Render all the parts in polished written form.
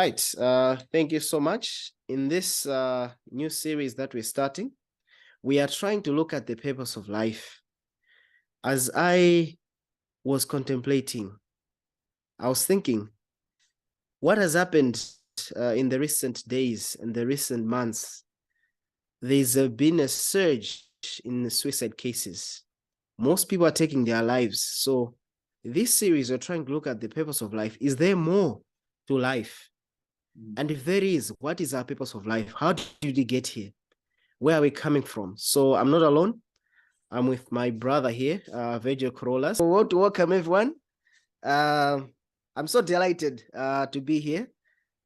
right. Thank you so much. In this new series that we're starting, we are trying to look at the purpose of life. As I was contemplating, I was thinking, what has happened in the recent days and the recent months? There's been a surge in suicide cases. Most people are taking their lives. So this series, we're trying to look at the purpose of life. Is there more to life? And if there is, what is our purpose of life? How did we get here? Where are we coming from? So I'm not alone. I'm with my brother here, Virgil Carolus. I want to welcome everyone. I'm so delighted to be here.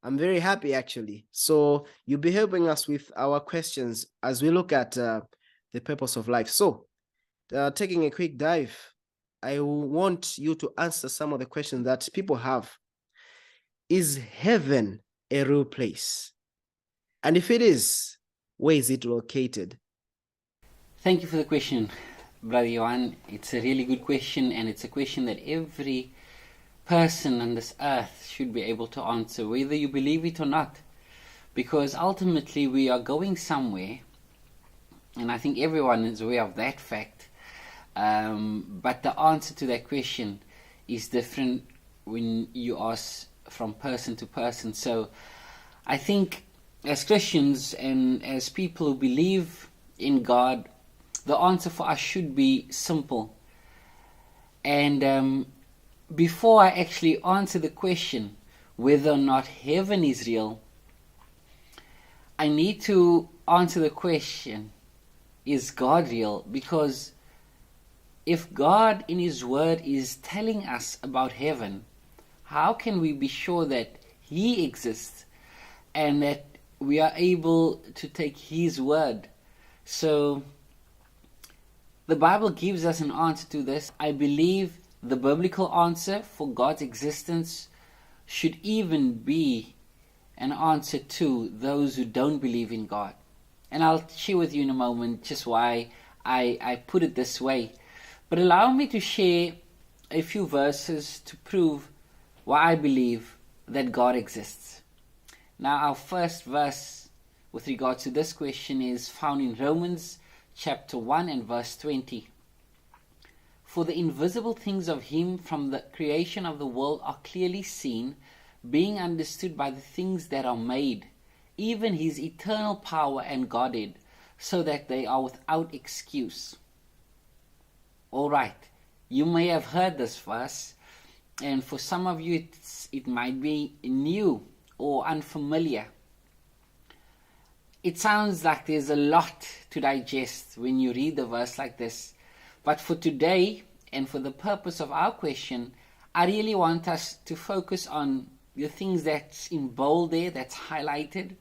I'm very happy, actually. So you'll be helping us with our questions as we look at the purpose of life. So taking a quick dive, I want you to answer some of the questions that people have. Is heaven a real place? And if it is, where is it located? Thank you for the question, Brother Yohane. It's a really good question, and it's a question that every person on this earth should be able to answer, whether you believe it or not. Because ultimately we are going somewhere, and I think everyone is aware of that fact. But the answer to that question is different when you ask from person to person. So I think as Christians and as people who believe in God, the answer for us should be simple. And before I actually answer the question whether or not heaven is real, I need to answer the question, is God real? Because if God in His Word is telling us about heaven, how can we be sure that He exists and that we are able to take His Word? So the Bible gives us an answer to this. I believe the biblical answer for God's existence should even be an answer to those who don't believe in God. And I'll share with you in a moment just why I put it this way. But allow me to share a few verses to prove why I believe that God exists. Now, our first verse with regard to this question is found in Romans chapter 1 and verse 20. For the invisible things of Him from the creation of the world are clearly seen, being understood by the things that are made, even His eternal power and Godhead, so that they are without excuse. All right, you may have heard this verse, and for some of you it might be new or unfamiliar. It sounds like there's a lot to digest when you read the verse like this. But for today, and for the purpose of our question, I really want us to focus on the things that's in bold there, that's highlighted.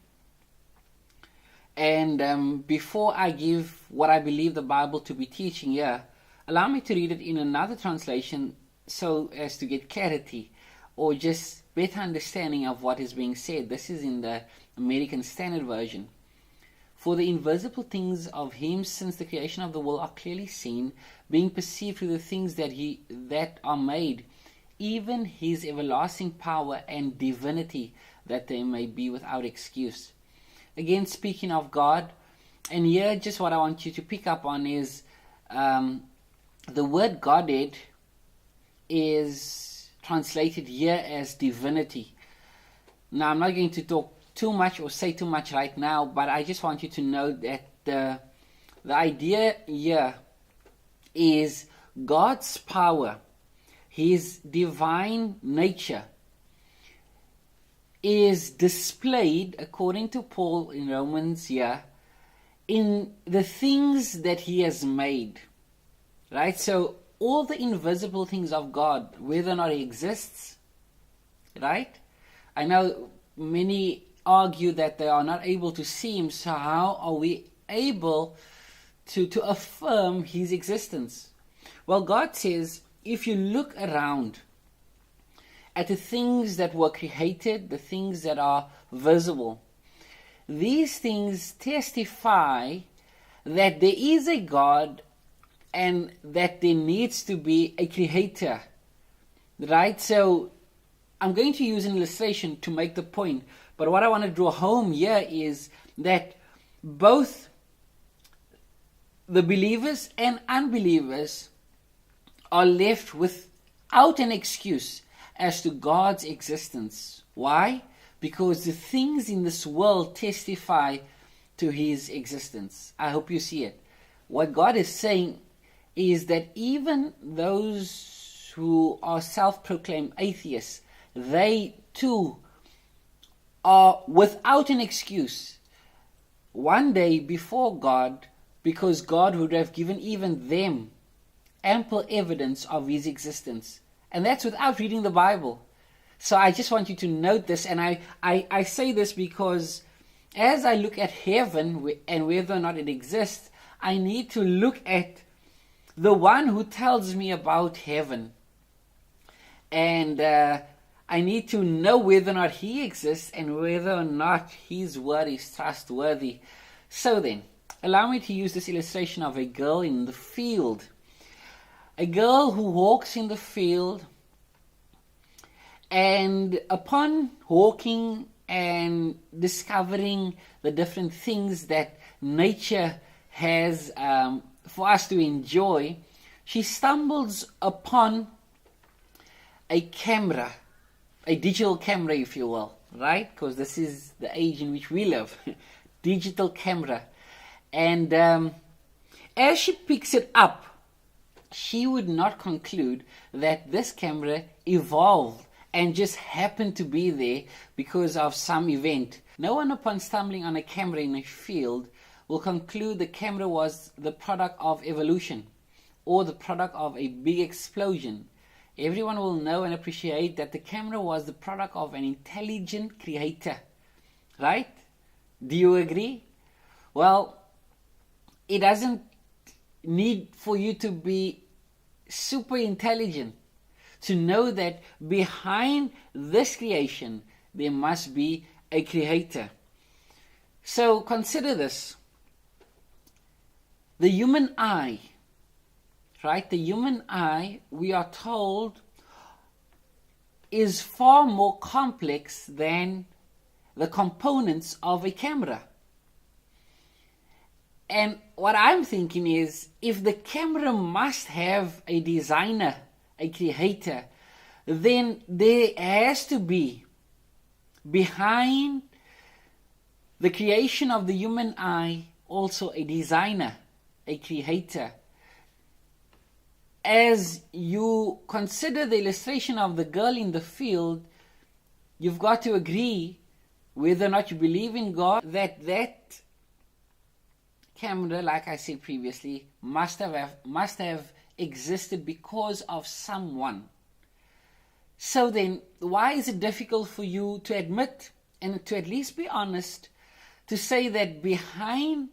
And before I give what I believe the Bible to be teaching here, allow me to read it in another translation so as to get clarity or just better understanding of what is being said. This is in the American Standard Version. For the invisible things of Him since the creation of the world are clearly seen, being perceived through the things that are made, even His everlasting power and divinity, that they may be without excuse. Again, speaking of God, and here just what I want you to pick up on is the word Godhead is translated here as divinity. Now, I'm not going to talk too much or say too much right now, but I just want you to know that the idea here is God's power, His divine nature, is displayed, according to Paul in Romans here, in the things that He has made. Right? So all the invisible things of God, whether or not He exists, right? I know many argue that they are not able to see Him, so how are we able to affirm His existence? Well, God says, if you look around at the things that were created, the things that are visible, these things testify that there is a God and that there needs to be a creator, right? So I'm going to use an illustration to make the point, but what I want to draw home here is that both the believers and unbelievers are left without an excuse as to God's existence. Why? Because the things in this world testify to his existence. I hope you see it. What God is saying is that even those who are self-proclaimed atheists, they too are without an excuse one day before God, because God would have given even them ample evidence of his existence. And that's without reading the Bible. So I just want you to note this, and I say this because as I look at heaven and whether or not it exists, I need to look at the one who tells me about heaven. And I need to know whether or not he exists and whether or not his word is trustworthy. So then, allow me to use this illustration of a girl in the field. A girl who walks in the field, and upon walking and discovering the different things that nature has for us to enjoy, she stumbles upon a camera, a digital camera, if you will, right? Because this is the age in which we live. Digital camera. And as she picks it up, she would not conclude that this camera evolved and just happened to be there because of some event. No one, upon stumbling on a camera in a field, will conclude the camera was the product of evolution or the product of a big explosion. Everyone will know and appreciate that the camera was the product of an intelligent creator. Right? Do you agree? Well, it doesn't need for you to be super intelligent to know that behind this creation there must be a creator. So consider this. The human eye, right? The human eye, we are told, is far more complex than the components of a camera. And what I'm thinking is, if the camera must have a designer, a creator, then there has to be, behind the creation of the human eye, also a designer, a creator. As you consider the illustration of the girl in the field, you've got to agree, whether or not you believe in God, that camera, like I said previously, must have existed because of someone. So then, why is it difficult for you to admit and to at least be honest to say that behind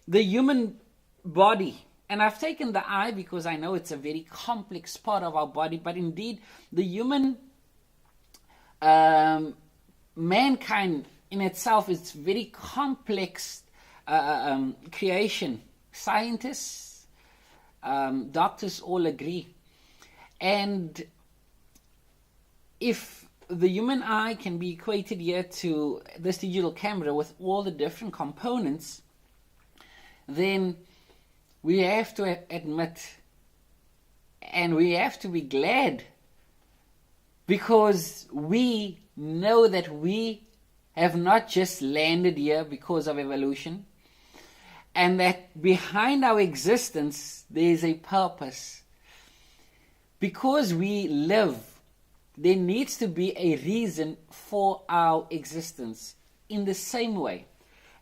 the human body, and I've taken the eye because I know it's a very complex part of our body, but indeed the human mankind in itself is very complex creation. Scientists, doctors all agree. And if the human eye can be equated here to this digital camera with all the different components, then we have to admit, and we have to be glad, because we know that we have not just landed here because of evolution, and that behind our existence there is a purpose. Because we live, there needs to be a reason for our existence. In the same way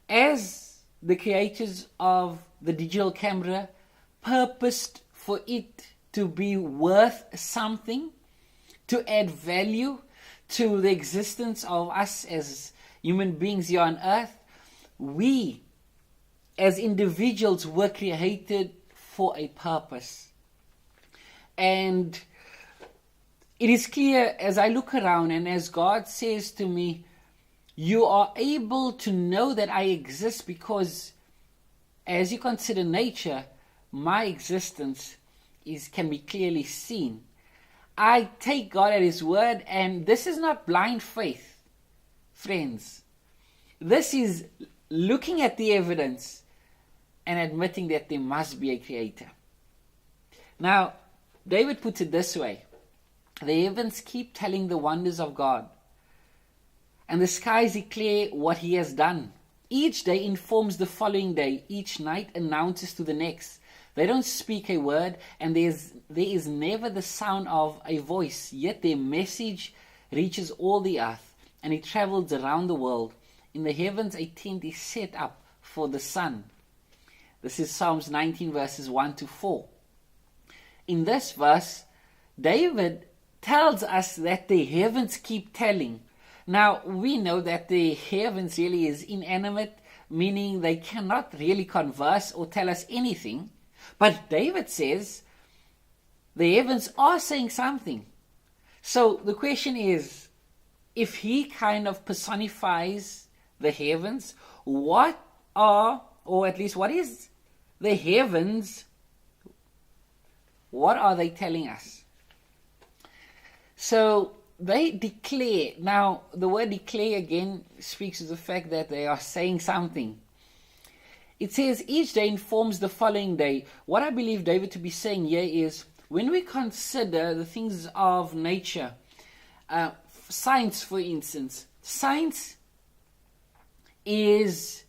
as the creators of the digital camera purposed for it to be worth something, to add value to the existence of us as human beings here on earth, we as individuals were created for a purpose. And it is clear as I look around and as God says to me, you are able to know that I exist because as you consider nature, my existence can be clearly seen. I take God at His word, and this is not blind faith, friends. This is looking at the evidence and admitting that there must be a creator. Now, David puts it this way: the heavens keep telling the wonders of God, and the skies declare what He has done. Each day informs the following day. Each night announces to the next. They don't speak a word, and there is never the sound of a voice. Yet their message reaches all the earth, and it travels around the world. In the heavens a tent is set up for the sun. This is Psalms 19 verses 1 to 4. In this verse, David tells us that the heavens keep telling. Now, we know that the heavens really is inanimate, meaning they cannot really converse or tell us anything. But David says the heavens are saying something. So the question is, if he kind of personifies the heavens, what is the heavens, what are they telling us? So they declare. Now, the word declare again speaks to the fact that they are saying something. It says each day informs the following day. What I believe David to be saying here is, when we consider the things of nature, science, for instance, science is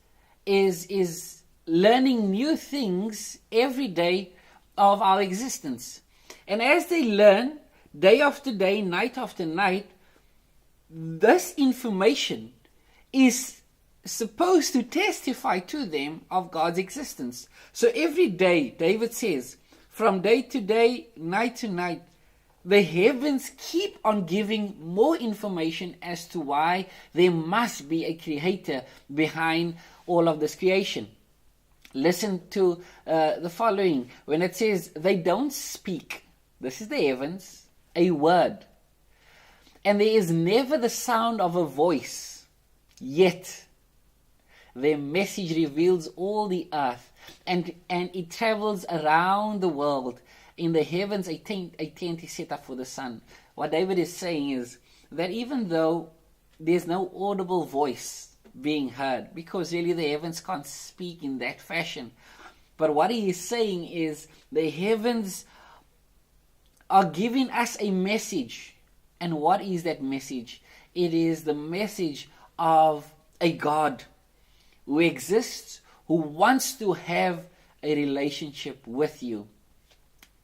learning new things every day of our existence. And as they learn, day after day, night after night, this information is supposed to testify to them of God's existence. So every day, David says, from day to day, night to night, the heavens keep on giving more information as to why there must be a creator behind all of this creation. Listen to the following. When it says they don't speak, this is the heavens, a word. And there is never the sound of a voice. Yet their message reveals all the earth, and it travels around the world. In the heavens a tent is set up for the sun. What David is saying is that even though there's no audible voice being heard, because really the heavens can't speak in that fashion, but what he is saying is the heavens are giving us a message. And what is that message? It is the message of a God who exists, who wants to have a relationship with you.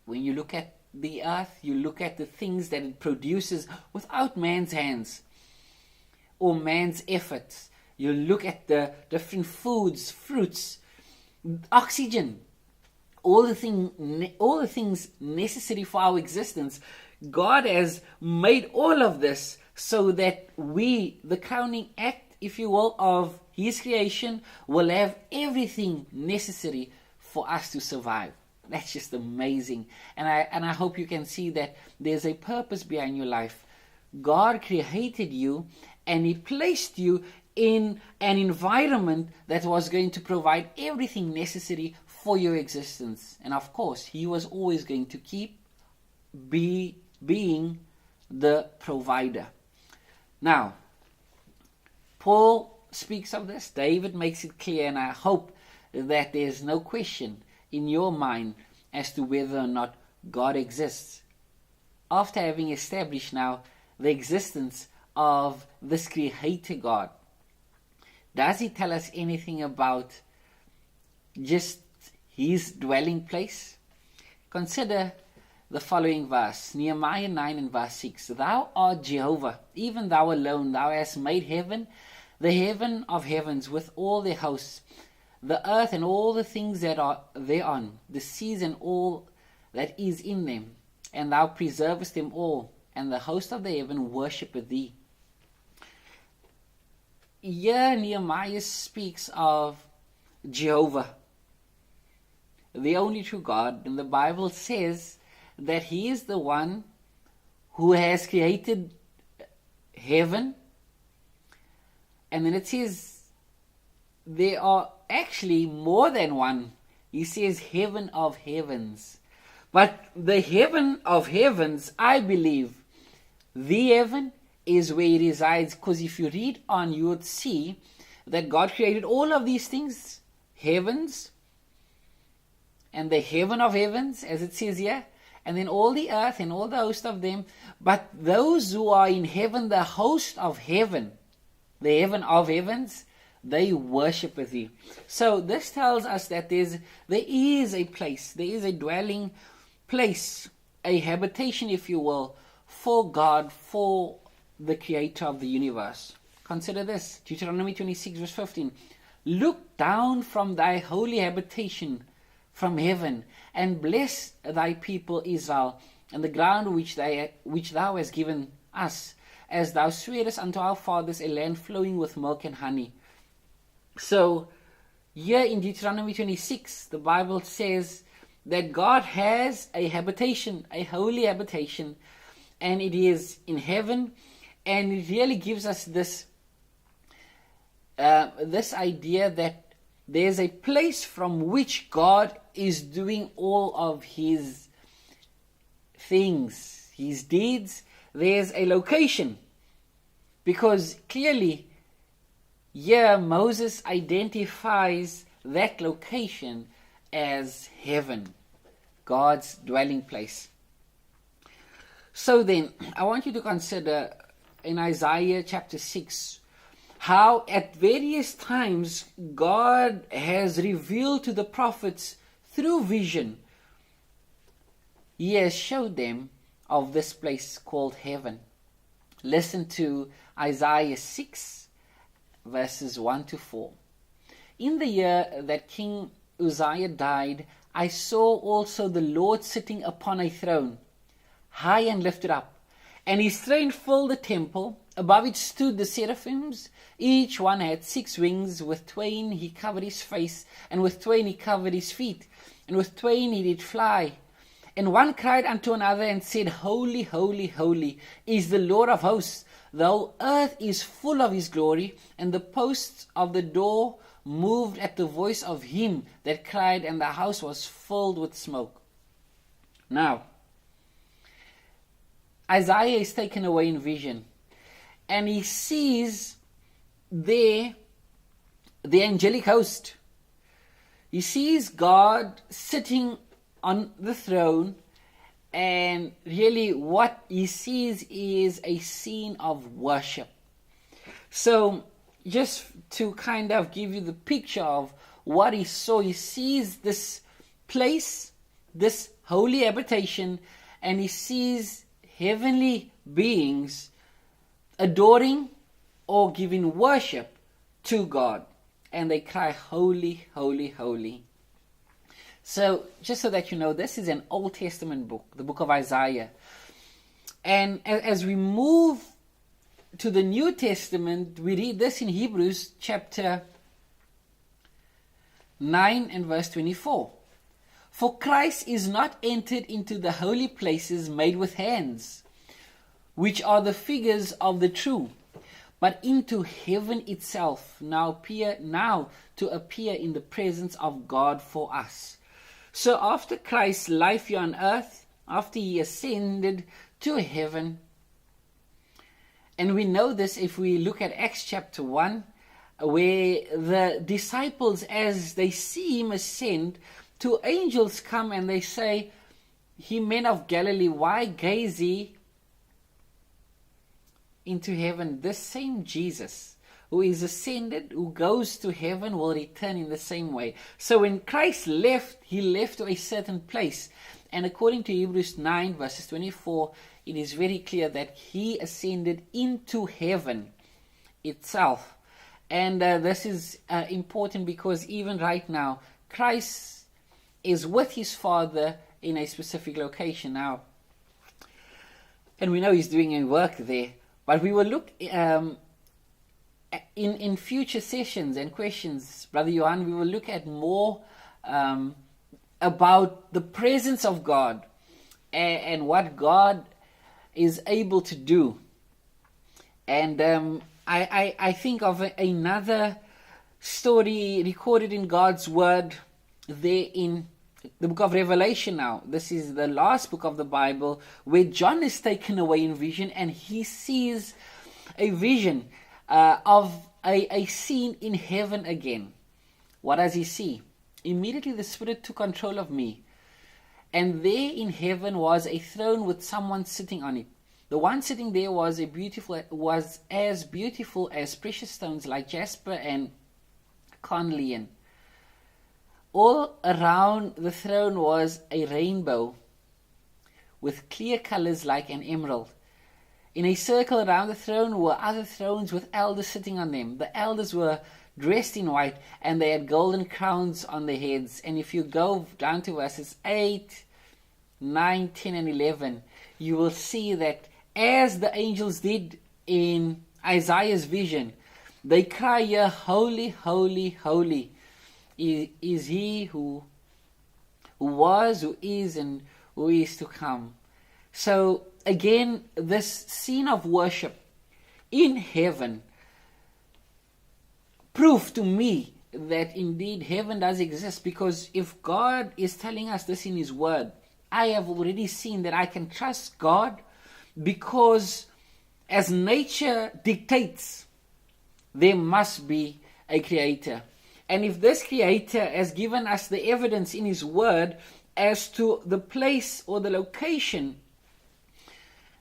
When you look at the earth, you look at the things that it produces without man's hands or man's efforts. You look at the different foods, fruits, oxygen, all the things necessary for our existence. God has made all of this so that we, the crowning act, if you will, of His creation, will have everything necessary for us to survive. That's just amazing. And I hope you can see that there's a purpose behind your life. God created you, and He placed you in an environment that was going to provide everything necessary for your existence. And of course, He was always going to keep being the provider. Now, Paul speaks of this. David makes it clear, and I hope that there's no question in your mind as to whether or not God exists. After having established now the existence of this creator God, does He tell us anything about just His dwelling place? Consider the following verse, Nehemiah 9 and verse 6. Thou art Jehovah, even Thou alone. Thou hast made heaven, the heaven of heavens with all their hosts, the earth and all the things that are thereon, the seas and all that is in them. And Thou preservest them all, and the host of the heaven worshipeth Thee. Here Nehemiah speaks of Jehovah, the only true God, and the Bible says that He is the one who has created heaven. And then it says there are actually more than one. He says heaven of heavens. But the heaven of heavens, I believe, the heaven is where he resides, because if you read on, you would see that God created all of these things, heavens, and the heaven of heavens, as it says here, and then all the earth and all the host of them. But those who are in heaven, the host of heaven, the heaven of heavens, they worship with you. So this tells us that there is a place, there is a dwelling place, a habitation, if you will, for God, for the creator of the universe. Consider this, Deuteronomy 26 verse 15. Look down from thy holy habitation from heaven, and bless thy people Israel, and the ground which thou hast given us, as thou swearest unto our fathers, a land flowing with milk and honey. So, here in Deuteronomy 26, the Bible says that God has a habitation, a holy habitation, and it is in heaven, and it really gives us this idea that there's a place from which God is doing all of his things, his deeds. There's a location, because clearly here Moses identifies that location as heaven, God's dwelling place. So then, I want you to consider in Isaiah chapter 6, how at various times God has revealed to the prophets through vision. He has showed them of this place called heaven. Listen to Isaiah 6 verses 1 to 4. In the year that King Uzziah died, I saw also the Lord sitting upon a throne, high and lifted up, and his throne filled the temple. Above it stood the seraphims. Each one had 6 wings. With twain he covered his face, and with twain he covered his feet, and with twain he did fly. And one cried unto another and said, Holy, holy, holy is the Lord of hosts. The whole earth is full of his glory. And the posts of the door moved at the voice of him that cried, and the house was filled with smoke. Now, Isaiah is taken away in vision, and he sees there the angelic host. He sees God sitting on the throne, and really what he sees is a scene of worship. So just to kind of give you the picture of what he saw, he sees this place, this holy habitation, and he sees heavenly beings adoring or giving worship to God. And they cry, Holy, holy, holy. So, just so that you know, this is an Old Testament book, the book of Isaiah. And as we move to the New Testament, we read this in Hebrews chapter 9 and verse 24. For Christ is not entered into the holy places made with hands, which are the figures of the true, but into heaven itself, now to appear in the presence of God for us. So after Christ's life here on earth, after he ascended to heaven, and we know this if we look at Acts chapter 1, where the disciples, as they see him ascend, 2 angels come and they say, Ye men of Galilee, why gaze ye into heaven? This same Jesus who is ascended, who goes to heaven, will return in the same way. So when Christ left, he left to a certain place. And according to Hebrews 9 verses 24, it is very clear that he ascended into heaven itself. And this is important because even right now, Christ is with his Father in a specific location now. And we know he's doing a work there. But we will look in future sessions and questions, Brother Yohane, we will look at more about the presence of God and what God is able to do. And I think of another story recorded in God's Word there in the book of Revelation now. This is the last book of the Bible where John is taken away in vision and he sees a vision of a scene in heaven again. What does he see? Immediately the Spirit took control of me, and there in heaven was a throne with someone sitting on it. The one sitting there was as beautiful as precious stones like jasper and cornelian. All around the throne was a rainbow with clear colors like an emerald. In a circle around the throne were other thrones with elders sitting on them. The elders were dressed in white and they had golden crowns on their heads. And if you go down to verses 8, 9, 10 and 11, you will see that as the angels did in Isaiah's vision, they cry here, holy, holy, holy is he who was, who is, and who is to come. So again, this scene of worship in heaven proved to me that indeed heaven does exist, because if God is telling us this in his word, I have already seen that I can trust God, because as nature dictates, there must be a creator. And if this creator has given us the evidence in his word as to the place or the location,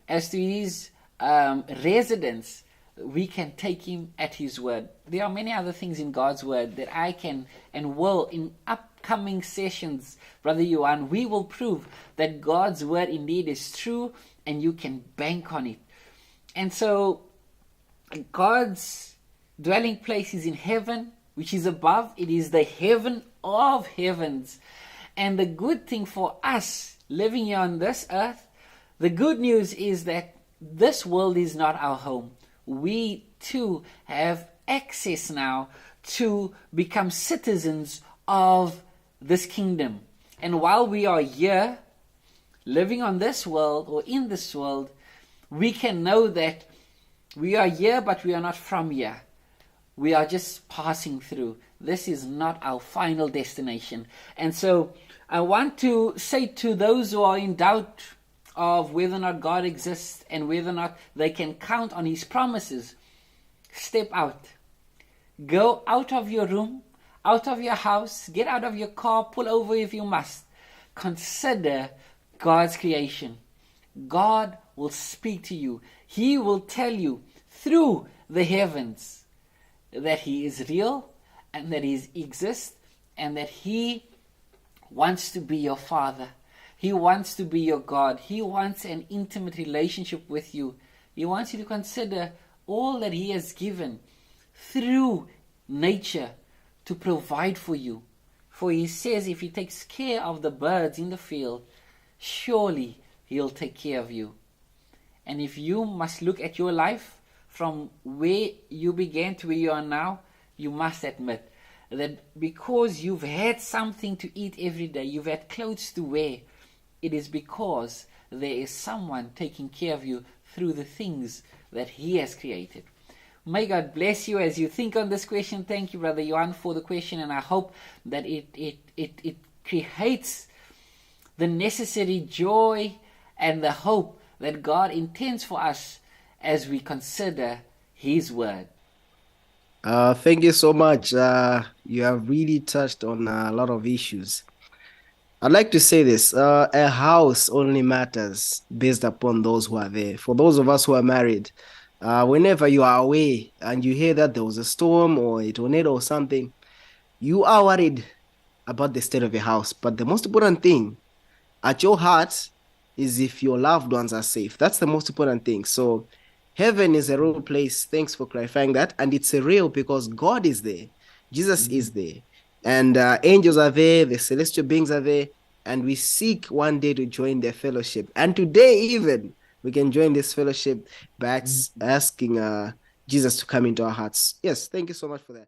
as to his residence, we can take him at his word. There are many other things in God's word that I can and will in upcoming sessions, Brother Yohane, we will prove that God's word indeed is true and you can bank on it. And so God's dwelling place is in heaven, which is above. It is the heaven of heavens. And the good thing for us living here on this earth, the good news is that this world is not our home. We too have access now to become citizens of this kingdom. And while we are here, living on this world or in this world, we can know that we are here, but we are not from here. We are just passing through. This is not our final destination. And so I want to say to those who are in doubt of whether or not God exists and whether or not they can count on his promises, step out. Go out of your room, out of your house, get out of your car, pull over if you must. Consider God's creation. God will speak to you. He will tell you through the heavens that he is real and that he exists and that he wants to be your Father. He wants to be your God. He wants an intimate relationship with you. He wants you to consider all that he has given through nature to provide for you. For he says if he takes care of the birds in the field, surely he'll take care of you. And if you must look at your life from where you began to where you are now, you must admit that because you've had something to eat every day, you've had clothes to wear, it is because there is someone taking care of you through the things that he has created. May God bless you as you think on this question. Thank you, Brother Yohane, for the question, and I hope that it creates the necessary joy and the hope that God intends for us as we consider his word. Thank you so much. You have really touched on a lot of issues. I'd like to say this, a house only matters based upon those who are there. For those of us who are married, whenever you are away and you hear that there was a storm or a tornado or something, you are worried about the state of your house. But the most important thing at your heart is if your loved ones are safe. That's the most important thing. So heaven is a real place. Thanks for clarifying that. And it's a real because God is there. Jesus is there. And angels are there. The celestial beings are there. And we seek one day to join their fellowship. And today even, we can join this fellowship by asking Jesus to come into our hearts. Yes, thank you so much for that.